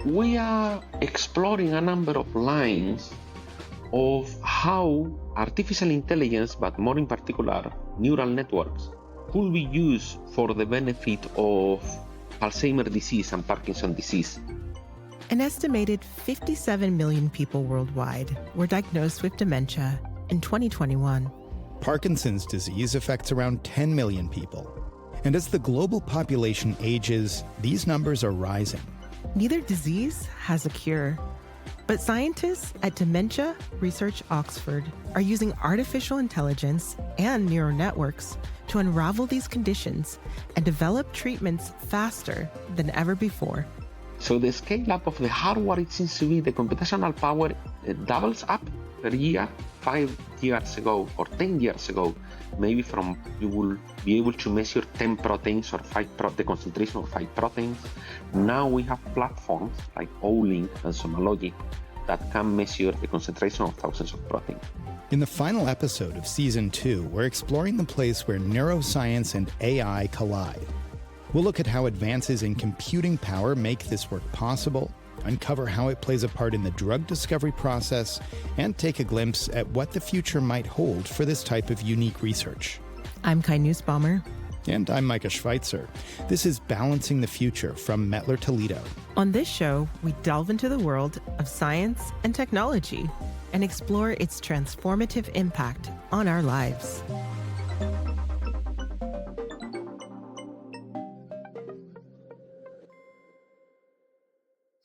we are exploring a number of lines of how artificial intelligence, but more in particular neural networks, could be used for the benefit of Alzheimer's disease and Parkinson's disease. An estimated 57 million people worldwide were diagnosed with dementia in 2021. Parkinson's disease affects around 10 million people. And as the global population ages, these numbers are rising. Neither disease has a cure, but scientists at Dementia Research Oxford are using artificial intelligence and neural networks to unravel these conditions and develop treatments faster than ever before. So the scale up of the hardware, it seems to be the computational power doubles up per year. 5 years ago or 10 years ago, maybe you will be able to measure 10 proteins or the concentration of 5 proteins. Now we have platforms like Olink and Sonalogic that can measure the concentration of thousands of proteins. In the final episode of Season 2, we're exploring the place where neuroscience and AI collide. We'll look at how advances in computing power make this work possible, uncover how it plays a part in the drug discovery process, and take a glimpse at what the future might hold for this type of unique research. I'm Kai Nussbaumer. And I'm Micah Schweitzer. This is Balancing the Future from METTLER Toledo. On this show, we delve into the world of science and technology and explore its transformative impact on our lives.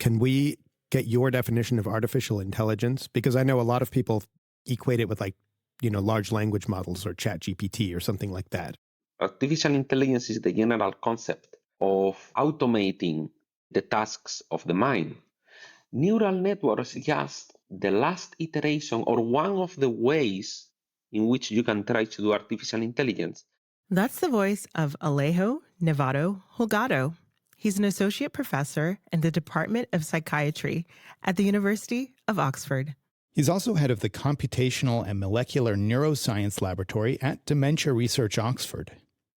Can we get your definition of artificial intelligence? Because I know a lot of people equate it with large language models or ChatGPT or something like that. Artificial intelligence is the general concept of automating the tasks of the mind. Neural networks is just the last iteration or one of the ways in which you can try to do artificial intelligence. That's the voice of Alejo Nevado-Holgado. He's an associate professor in the Department of Psychiatry at the University of Oxford. He's also head of the Computational and Molecular Neuroscience Laboratory at Dementia Research Oxford.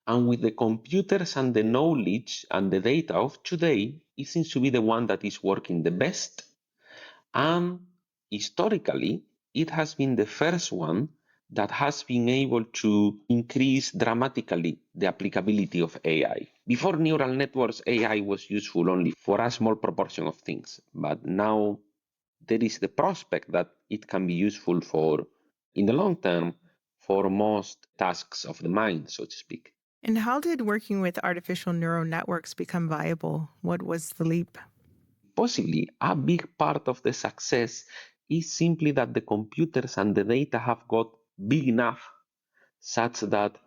And with the computers and the knowledge and the data of today, it seems to be the one that is working the best. And historically, it has been the first one that has been able to increase dramatically the applicability of AI. Before neural networks, AI was useful only for a small proportion of things. But now there is the prospect that it can be useful in the long term, for most tasks of the mind, so to speak. And how did working with artificial neural networks become viable? What was the leap? Possibly a big part of the success is simply that the computers and the data have got big enough such that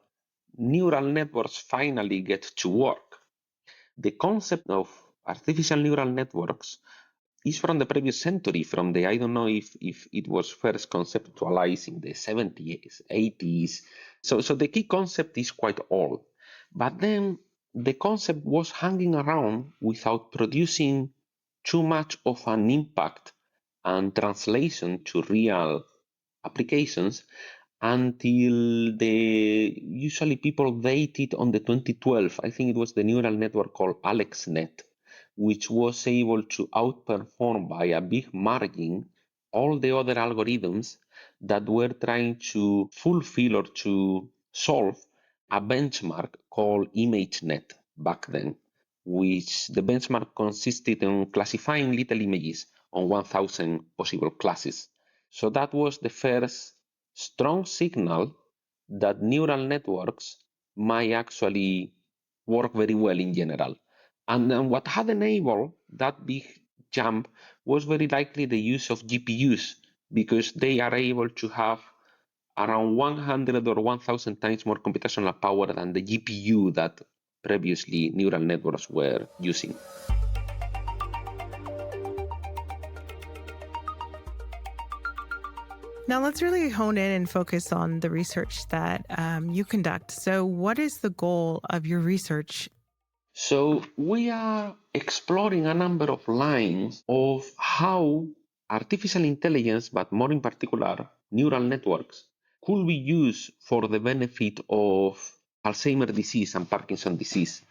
neural networks finally get to work. The concept of artificial neural networks is from the previous century, I don't know if it was first conceptualized in the 70s, 80s. So the key concept is quite old. But then the concept was hanging around without producing too much of an impact and translation to real applications until usually people date it on the 2012. I think it was the neural network called AlexNet, which was able to outperform by a big margin all the other algorithms that were trying to fulfill or to solve a benchmark called ImageNet back then, which the benchmark consisted in classifying little images on 1,000 possible classes. So that was the first strong signal that neural networks might actually work very well in general. And then what had enabled that big jump was very likely the use of GPUs, because they are able to have around 100 or 1,000 times more computational power than the GPU that previously neural networks were using. Now let's really hone in and focus on the research that you conduct. So what is the goal of your research? So we are exploring a number of lines of how artificial intelligence, but more in particular neural networks, could be used for the benefit of Alzheimer's disease and Parkinson's disease.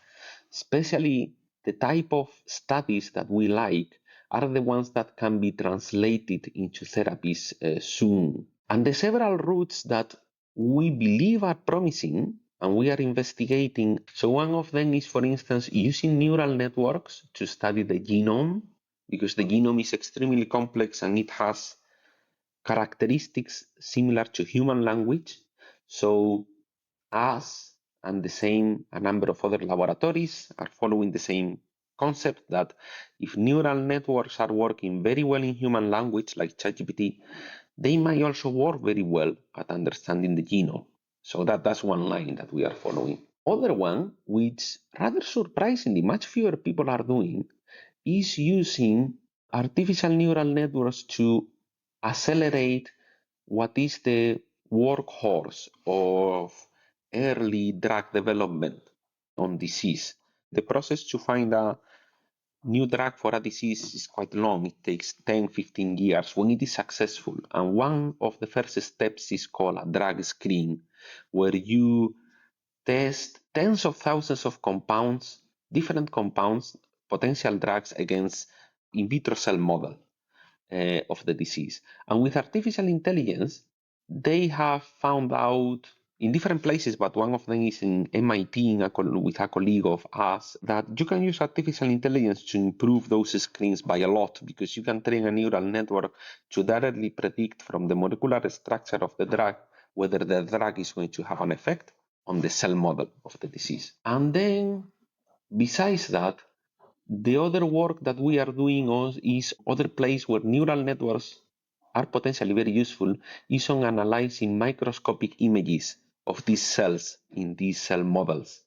Especially the type of studies that we like are the ones that can be translated into therapies soon. And the several routes that we believe are promising and we are investigating. So one of them is, for instance, using neural networks to study the genome, because the genome is extremely complex and it has characteristics similar to human language. So us and a number of other laboratories are following the same concept that if neural networks are working very well in human language, like ChatGPT, they might also work very well at understanding the genome. So that's one line that we are following. Other one, which rather surprisingly much fewer people are doing, is using artificial neural networks to accelerate what is the workhorse of early drug development on disease. The process to find a new drug for a disease is quite long. It takes 10, 15 years when it is successful. And one of the first steps is called a drug screen, where you test tens of thousands of compounds, different compounds, potential drugs against in vitro cell model of the disease. And with artificial intelligence, they have found out in different places, but one of them is in MIT with a colleague of us, that you can use artificial intelligence to improve those screens by a lot, because you can train a neural network to directly predict from the molecular structure of the drug whether the drug is going to have an effect on the cell model of the disease. And then, besides that, the other work that we are doing is other place where neural networks are potentially very useful is on analyzing microscopic images of these cells in these cell models.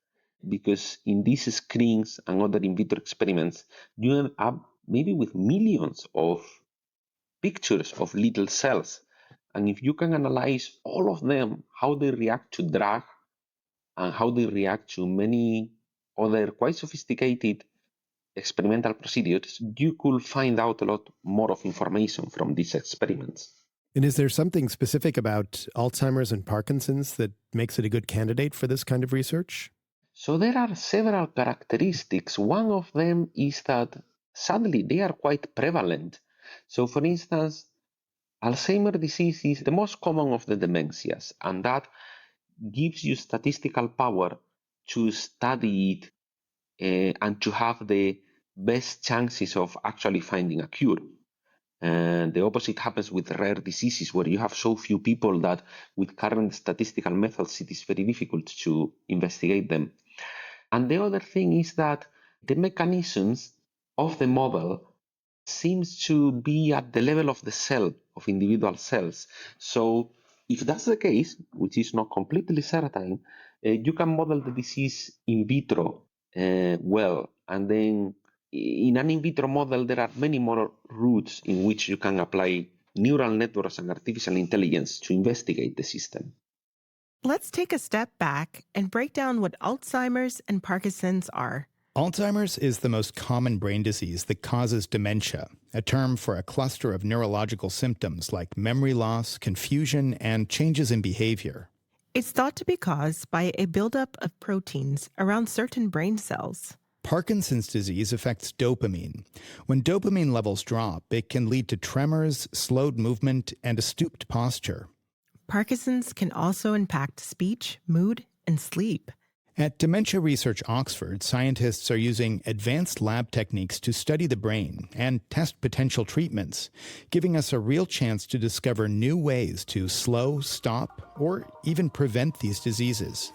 Because in these screens and other in vitro experiments, you end up maybe with millions of pictures of little cells. And if you can analyze all of them, how they react to drug and how they react to many other quite sophisticated experimental procedures, you could find out a lot more of information from these experiments. And is there something specific about Alzheimer's and Parkinson's that makes it a good candidate for this kind of research? So there are several characteristics. One of them is that sadly they are quite prevalent. So for instance, Alzheimer's disease is the most common of the dementias, and that gives you statistical power to study it and to have the best chances of actually finding a cure. And the opposite happens with rare diseases, where you have so few people that with current statistical methods, it is very difficult to investigate them. And the other thing is that the mechanisms of the model seems to be at the level of the cell, of individual cells. So if that's the case, which is not completely certain, you can model the disease in vitro well, and then in an in vitro model, there are many more routes in which you can apply neural networks and artificial intelligence to investigate the system. Let's take a step back and break down what Alzheimer's and Parkinson's are. Alzheimer's is the most common brain disease that causes dementia, a term for a cluster of neurological symptoms like memory loss, confusion, and changes in behavior. It's thought to be caused by a buildup of proteins around certain brain cells. Parkinson's disease affects dopamine. When dopamine levels drop, it can lead to tremors, slowed movement, and a stooped posture. Parkinson's can also impact speech, mood, and sleep. At Dementia Research Oxford, scientists are using advanced lab techniques to study the brain and test potential treatments, giving us a real chance to discover new ways to slow, stop, or even prevent these diseases.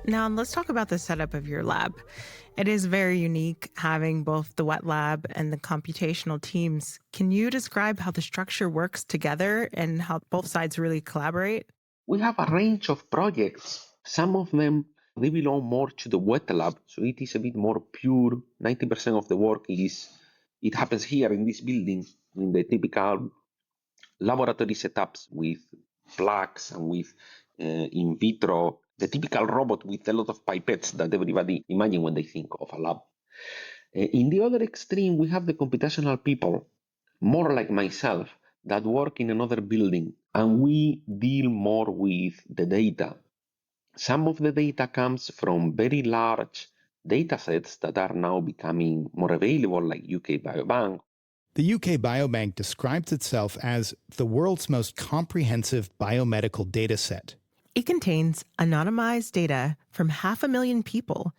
Now, let's talk about the setup of your lab. It is very unique having both the wet lab and the computational teams. Can you describe how the structure works together and how both sides really collaborate? We have a range of projects. Some of them, they belong more to the wet lab, so it is a bit more pure. 90% of the work it happens here in this building, in the typical laboratory setups with plugs and with in vitro, the typical robot with a lot of pipettes that everybody imagine when they think of a lab. In the other extreme, we have the computational people, more like myself, that work in another building, and we deal more with the data. Some of the data comes from very large data sets that are now becoming more available, like UK Biobank. The UK Biobank describes itself as the world's most comprehensive biomedical data set. It contains anonymized data from 500,000 people,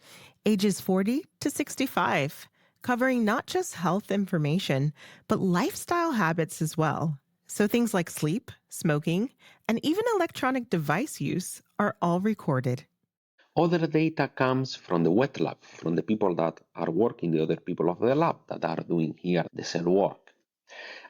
ages 40 to 65, covering not just health information, but lifestyle habits as well. So things like sleep, smoking, and even electronic device use are all recorded. Other data comes from the wet lab, from the people that are working, the other people of the lab that are doing here the cell work.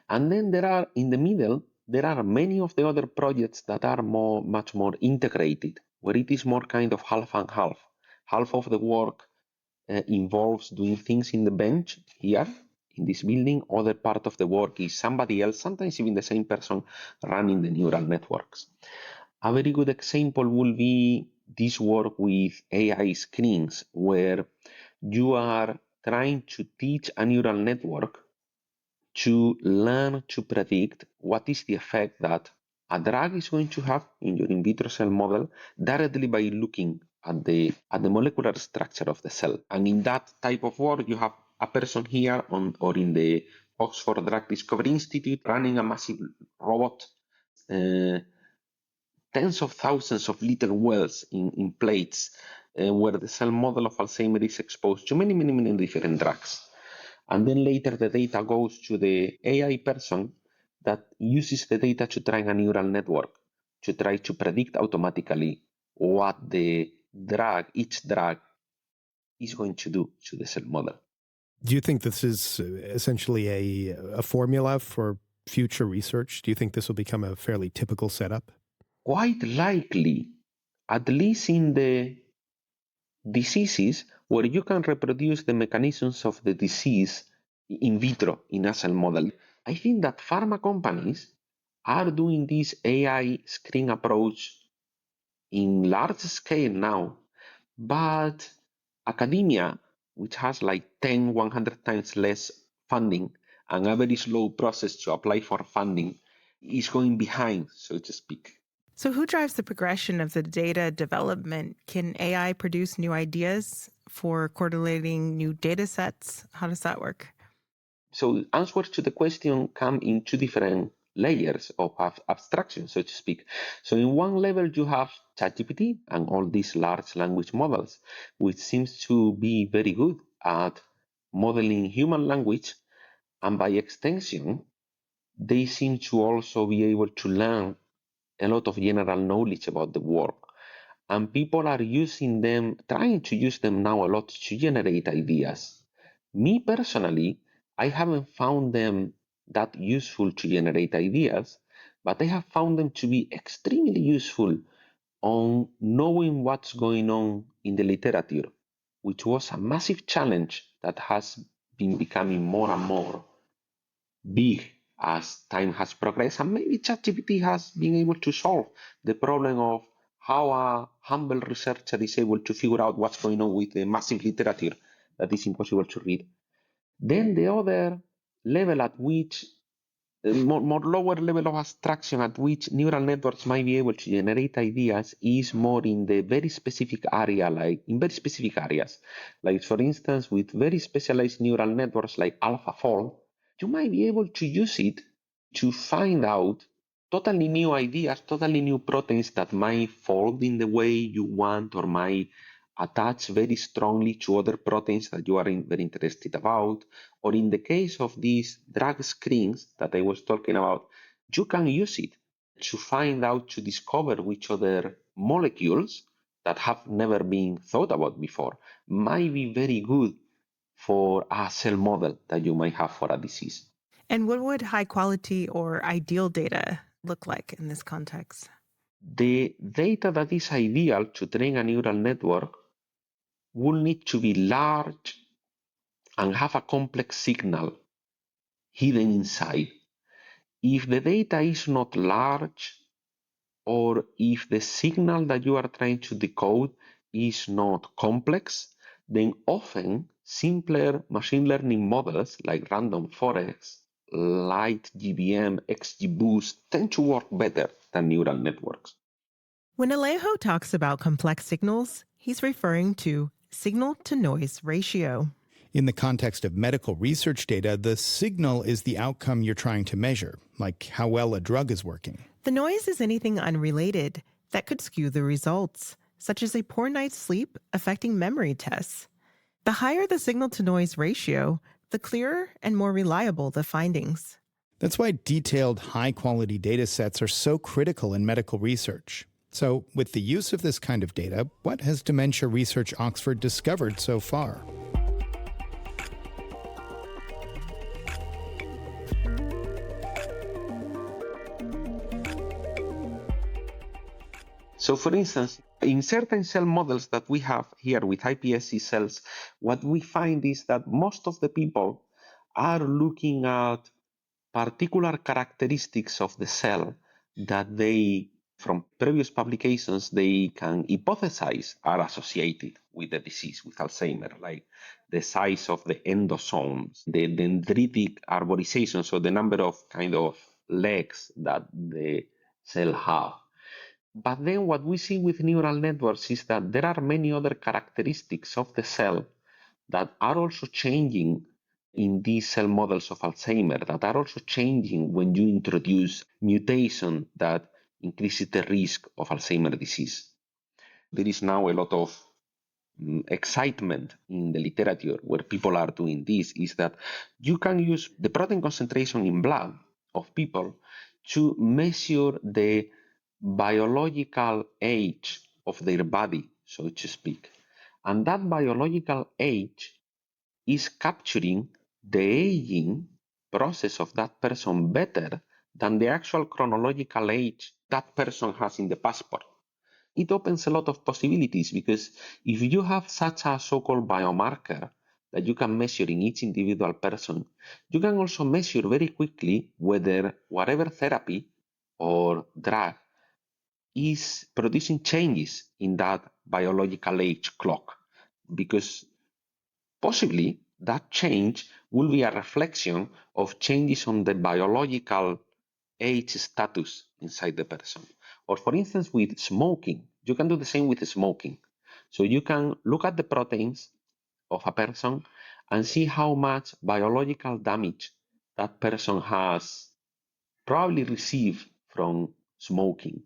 And then there are, in the middle, there are many of the other projects that are much more integrated, where it is more kind of half and half. Half of the work involves doing things in the bench here in this building. Other part of the work is somebody else, sometimes even the same person, running the neural networks. A very good example will be this work with AI screens, where you are trying to teach a neural network to learn to predict what is the effect that a drug is going to have in your in vitro cell model directly by looking at the molecular structure of the cell. And in that type of work, you have a person here or in the Oxford Drug Discovery Institute running a massive robot, tens of thousands of little wells in plates, where the cell model of Alzheimer's is exposed to many different drugs. And then later the data goes to the AI person that uses the data to train a neural network to try to predict automatically what the drug, each drug, is going to do to the cell model. Do you think this is essentially a formula for future research? Do you think this will become a fairly typical setup? Quite likely, at least in the diseases where you can reproduce the mechanisms of the disease in vitro in a cell model. I think that pharma companies are doing this AI screen approach in large scale now, but academia, which has like 10, 100 times less funding and a very slow process to apply for funding, is going behind, so to speak. So who drives the progression of the data development? Can AI produce new ideas for correlating new data sets? How does that work? So answers to the question come in two different layers of abstraction, so to speak. So in one level, you have ChatGPT and all these large language models, which seems to be very good at modeling human language. And by extension, they seem to also be able to learn a lot of general knowledge about the world. And people are using them, trying to use them now a lot to generate ideas. Me personally, I haven't found them that useful to generate ideas, but I have found them to be extremely useful on knowing what's going on in the literature, which was a massive challenge that has been becoming more and more big as time has progressed. And maybe ChatGPT has been able to solve the problem of how a humble researcher is able to figure out what's going on with the massive literature that is impossible to read. Then the other level at which, more lower level of abstraction at which neural networks might be able to generate ideas is more in the very specific area, like in very specific areas. Like for instance, with very specialized neural networks like AlphaFold, you might be able to use it to find out totally new ideas, totally new proteins that might fold in the way you want or might attach very strongly to other proteins that you are very interested about. Or in the case of these drug screens that I was talking about, you can use it to find out, to discover which other molecules that have never been thought about before might be very good for a cell model that you might have for a disease. And what would high quality or ideal data look like in this context? The data that is ideal to train a neural network will need to be large and have a complex signal hidden inside. If the data is not large, or if the signal that you are trying to decode is not complex, then often simpler machine learning models like random forest, light GBM, XGBoost tend to work better than neural networks. When Alejo talks about complex signals, he's referring to signal-to-noise ratio. In the context of medical research data, the signal is the outcome you're trying to measure, like how well a drug is working. The noise is anything unrelated that could skew the results, such as a poor night's sleep affecting memory tests. The higher the signal-to-noise ratio, the clearer and more reliable the findings. That's why detailed, high-quality data sets are so critical in medical research. So, with the use of this kind of data, what has Dementia Research Oxford discovered so far? So, for instance, in certain cell models that we have here with iPSC cells, what we find is that most of the people are looking at particular characteristics of the cell that they, from previous publications, they can hypothesize are associated with the disease, with Alzheimer, like the size of the endosomes, the dendritic arborization, so the number of kind of legs that the cell have. But then what we see with neural networks is that there are many other characteristics of the cell that are also changing in these cell models of Alzheimer, that are also changing when you introduce mutation that increases the risk of Alzheimer's disease. There is now a lot of excitement in the literature where people are doing this, is that you can use the protein concentration in blood of people to measure the biological age of their body, so to speak. And that biological age is capturing the aging process of that person better than the actual chronological age that person has in the passport. It opens a lot of possibilities because if you have such a so-called biomarker that you can measure in each individual person, you can also measure very quickly whether whatever therapy or drug is producing changes in that biological age clock, because possibly that change will be a reflection of changes on the biological age status inside the person. Or for instance, with smoking, you can do the same with smoking. So you can look at the proteins of a person and see how much biological damage that person has probably received from smoking.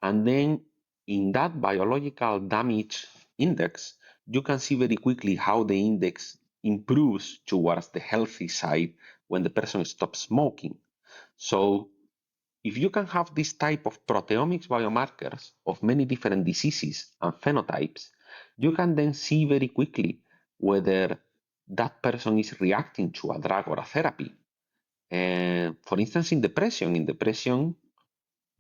And then in that biological damage index, you can see very quickly how the index improves towards the healthy side when the person stops smoking. So if you can have this type of proteomics biomarkers of many different diseases and phenotypes, you can then see very quickly whether that person is reacting to a drug or a therapy. For instance, in depression,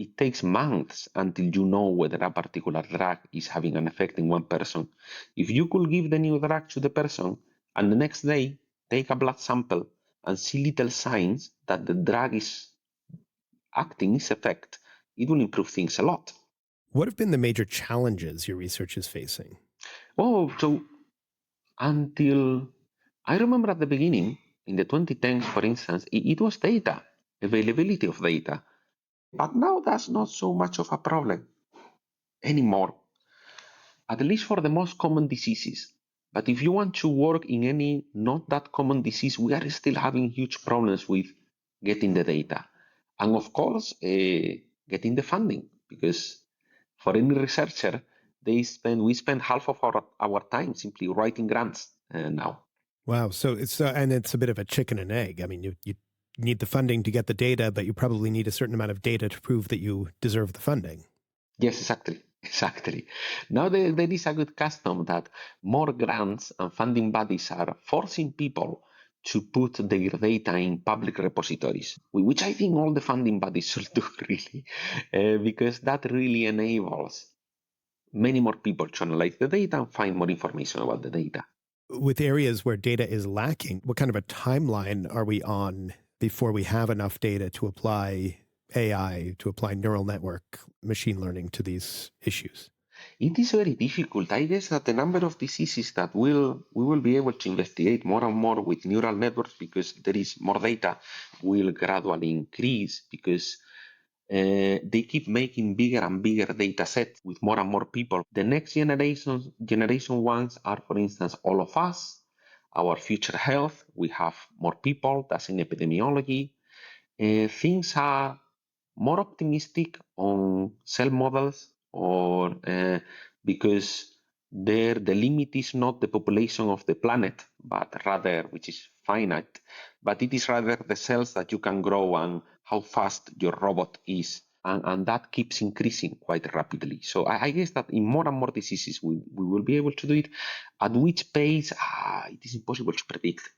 it takes months until you know whether a particular drug is having an effect in one person. If you could give the new drug to the person and the next day take a blood sample and see little signs that the drug is acting its effect, it will improve things a lot. What have been the major challenges your research is facing? Oh, so until I remember at the beginning, in the 2010s, for instance, it was data, availability of data. But now that's not so much of a problem anymore, at least for the most common diseases. But if you want to work in any not that common disease, we are still having huge problems with getting the data. And of course, getting the funding, because for any researcher, we spend half of our time simply writing grants now. Wow. So it's a bit of a chicken and egg. I mean, you need the funding to get the data, but you probably need a certain amount of data to prove that you deserve the funding. Yes, exactly. Exactly. Now there is a good custom that more grants and funding bodies are forcing people to put their data in public repositories, which I think all the funding bodies should do really, because that really enables many more people to analyze the data and find more information about the data. With areas where data is lacking, what kind of a timeline are we on before we have enough data to apply AI, to apply neural network machine learning to these issues? It is very difficult. I guess that the number of diseases that we will be able to investigate more and more with neural networks, because there is more data, will gradually increase, because they keep making bigger and bigger data sets with more and more people. The next generation ones are, for instance, all of us, our future health. We have more people, that's in epidemiology. Things are more optimistic on cell models, or because there the limit is not the population of the planet, but rather, which is finite, but it is rather the cells that you can grow and how fast your robot is. And that keeps increasing quite rapidly. So I guess that in more and more diseases, we will be able to do it. At which pace, it is impossible to predict.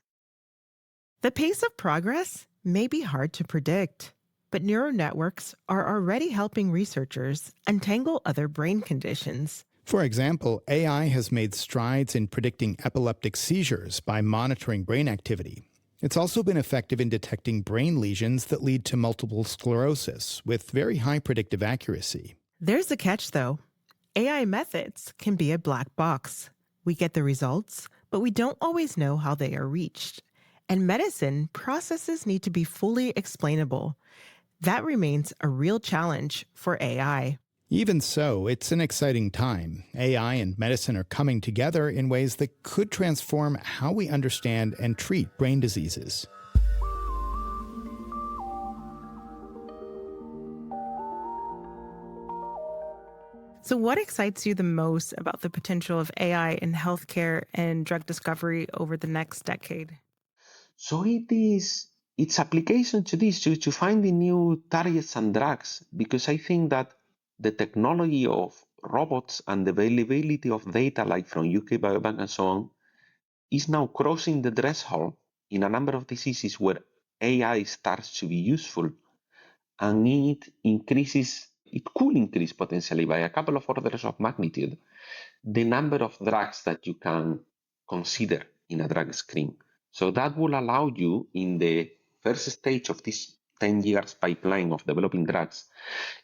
The pace of progress may be hard to predict, but neural networks are already helping researchers untangle other brain conditions. For example, AI has made strides in predicting epileptic seizures by monitoring brain activity. It's also been effective in detecting brain lesions that lead to multiple sclerosis with very high predictive accuracy. There's a catch, though. AI methods can be a black box. We get the results, but we don't always know how they are reached. And medicine processes need to be fully explainable. That remains a real challenge for AI. Even so, it's an exciting time. AI and medicine are coming together in ways that could transform how we understand and treat brain diseases. So what excites you the most about the potential of AI in healthcare and drug discovery over the next decade? So its application to this, to finding new targets and drugs, because I think that the technology of robots and the availability of data like from UK Biobank and so on is now crossing the threshold in a number of diseases where AI starts to be useful, and it could increase potentially by a couple of orders of magnitude the number of drugs that you can consider in a drug screen. So that will allow you, in the first stage of this 10 years pipeline of developing drugs,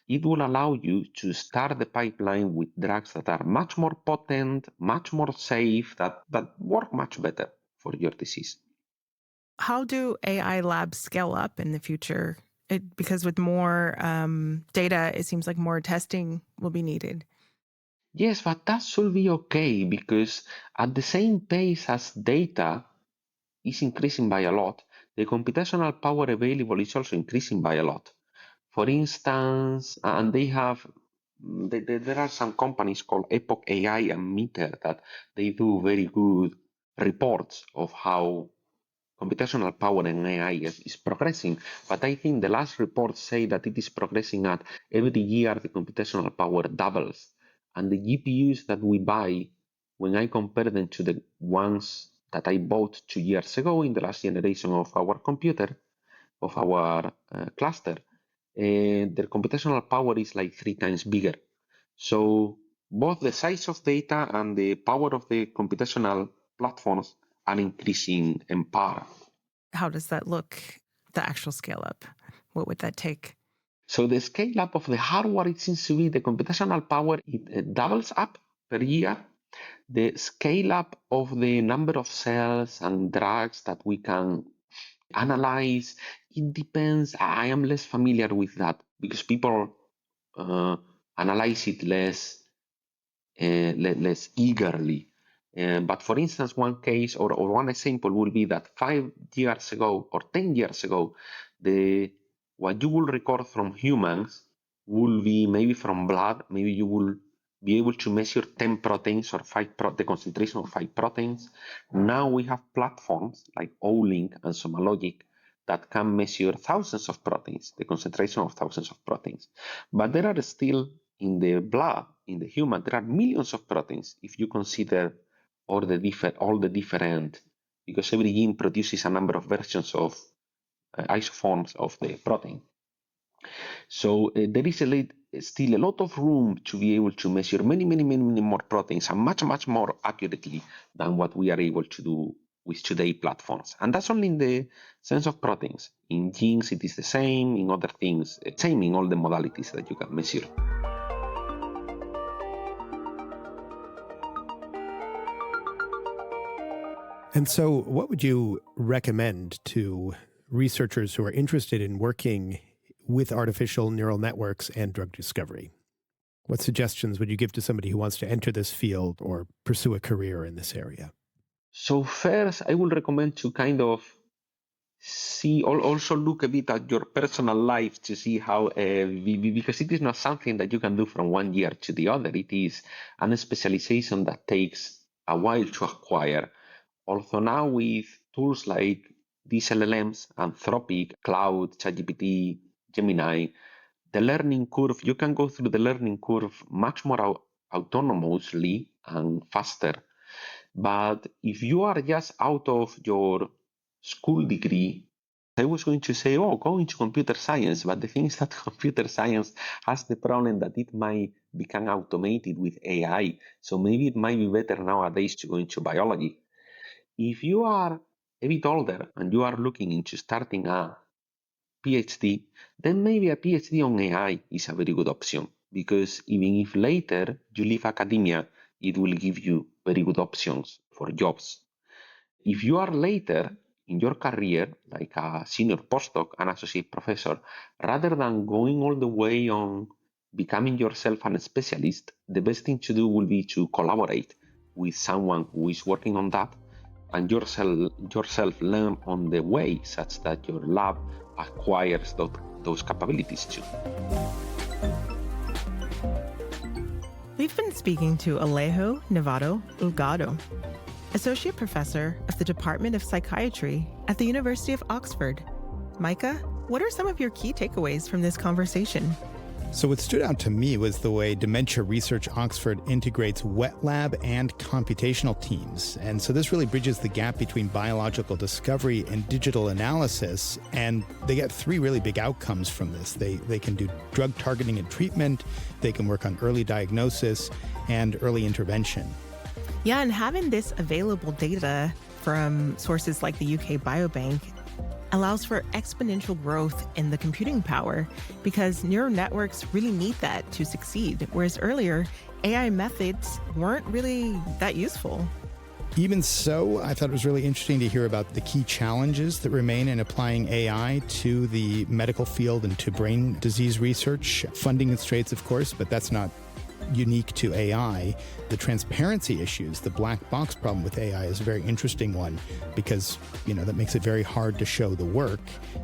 it will allow you to start the pipeline with drugs that are much more potent, much more safe, that work much better for your disease. How do AI labs scale up in the future? Because with more data, it seems like more testing will be needed. Yes, but that should be okay, because at the same pace as data is increasing by a lot, the computational power available is also increasing by a lot. For instance, and there are some companies called Epoch AI and METTLER that they do very good reports of how computational power in AI is progressing. But I think the last reports say that it is progressing at every year the computational power doubles. And the GPUs that we buy, when I compare them to the ones that I bought 2 years ago in the last generation of our computer, of our cluster, their computational power is like 3 times bigger. So both the size of data and the power of the computational platforms are increasing in power. How does that look, the actual scale up? What would that take? So the scale up of the hardware, it seems to be the computational power, it doubles up per year. The scale up of the number of cells and drugs that we can analyze, it depends. I am less familiar with that because people analyze it less eagerly. But for instance, one case or one example will be that 5 years ago or 10 years ago, what you will record from humans will be maybe from blood. Maybe you will be able to measure 10 proteins or the concentration of 5 proteins. Now we have platforms like Olink and SomaLogic that can measure thousands of proteins, the concentration of thousands of proteins. But there are still in the blood, in the human, there are millions of proteins if you consider all the different, because every gene produces a number of versions of isoforms of the protein. So there is still a lot of room to be able to measure many more proteins and much more accurately than what we are able to do with today's platforms. And that's only in the sense of proteins. In genes, it is the same. In other things, same in all the modalities that you can measure. And so what would you recommend to researchers who are interested in working with artificial neural networks and drug discovery? What suggestions would you give to somebody who wants to enter this field or pursue a career in this area? So first, I would recommend to kind of also look a bit at your personal life to see how, because it is not something that you can do from one year to the other. It is a specialization that takes a while to acquire. Also now with tools like these LLMs, Anthropic, Cloud, ChatGPT, Gemini, the learning curve, you can go through the learning curve much more autonomously and faster. But if you are just out of your school degree, I was going to say, oh, go into computer science. But the thing is that computer science has the problem that it might become automated with AI. So maybe it might be better nowadays to go into biology. If you are a bit older and you are looking into starting a PhD, then maybe a PhD on AI is a very good option, because even if later you leave academia, it will give you very good options for jobs. If you are later in your career, like a senior postdoc, an associate professor, rather than going all the way on becoming yourself a specialist, the best thing to do will be to collaborate with someone who is working on that, and yourself learn on the way, such that your lab acquires those capabilities too. We've been speaking to Alejo Nevado-Holgado, Associate Professor of the Department of Psychiatry at the University of Oxford. Micah, what are some of your key takeaways from this conversation? So what stood out to me was the way Dementia Research Oxford integrates wet lab and computational teams. And so this really bridges the gap between biological discovery and digital analysis. And they get three really big outcomes from this. They can do drug targeting and treatment, they can work on early diagnosis and early intervention. Yeah, and having this available data from sources like the UK Biobank allows for exponential growth in the computing power, because neural networks really need that to succeed, whereas earlier, AI methods weren't really that useful. Even so, I thought it was really interesting to hear about the key challenges that remain in applying AI to the medical field and to brain disease research. Funding constraints, of course, but that's not unique to AI. The transparency issues, the black box problem with AI is a very interesting one, because, that makes it very hard to show the work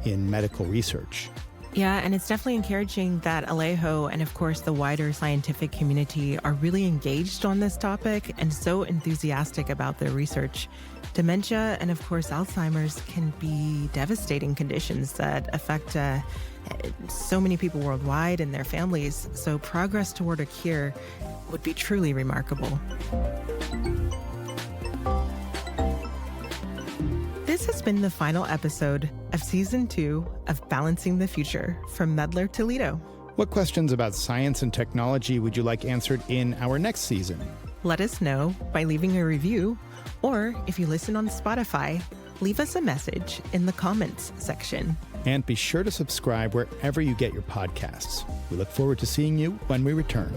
in medical research. Yeah, and it's definitely encouraging that Alejo and, of course, the wider scientific community are really engaged on this topic and so enthusiastic about their research. Dementia and, of course, Alzheimer's can be devastating conditions that affect so many people worldwide and their families. So progress toward a cure would be truly remarkable. This has been the final episode of Season 2 of Balancing the Future from METTLER Toledo. What questions about science and technology would you like answered in our next season? Let us know by leaving a review, or if you listen on Spotify, leave us a message in the comments section. And be sure to subscribe wherever you get your podcasts. We look forward to seeing you when we return.